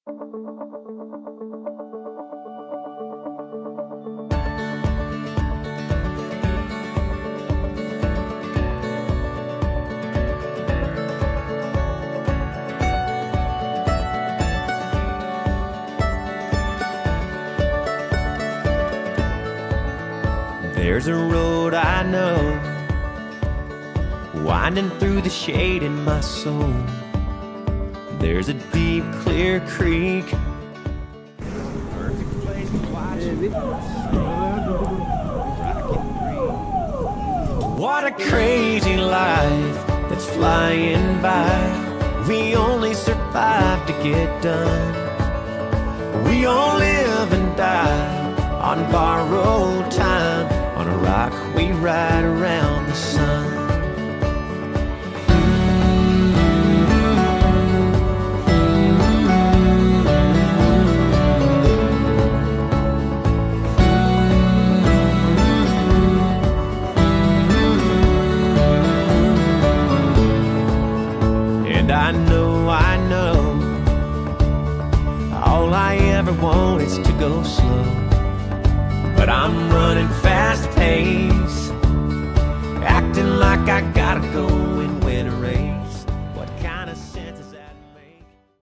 There's a road I know, winding through the shade in my soul. There's a deep, clear creek. Perfect place to watch it. What a crazy life that's flying by. We only survive to get done. We all live and die on borrowed time. On a rock we ride around the sun. And I know, all I ever want is to go slow. But I'm running fast paced,